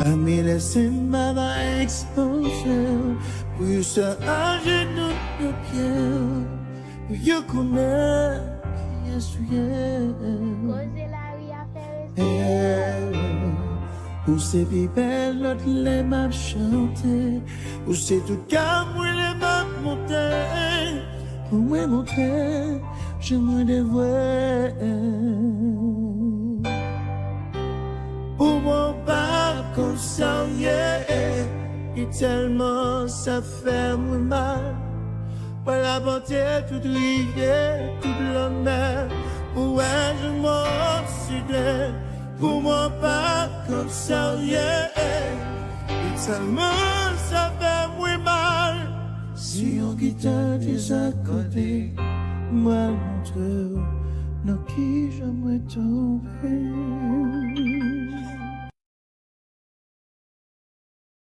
Parmi les semaines à exposure, pour se ranger dans nos pieds, pour y connaître qui est souillé. Où c'est plus belle, l'autre les m'a chanté, où c'est tout calme, où les m'a monté, pour moi montrer, je me dévoile. Pour mon pas comme ça, et tellement ça fait moi mal. Pour la bonté, tout rivière, tout l'honneur, où je m'en suis pour mon pas comme ça, et tellement ça fait moi mal. Si on quitte des à côté, moi montre, dans qui j'aimerais tomber.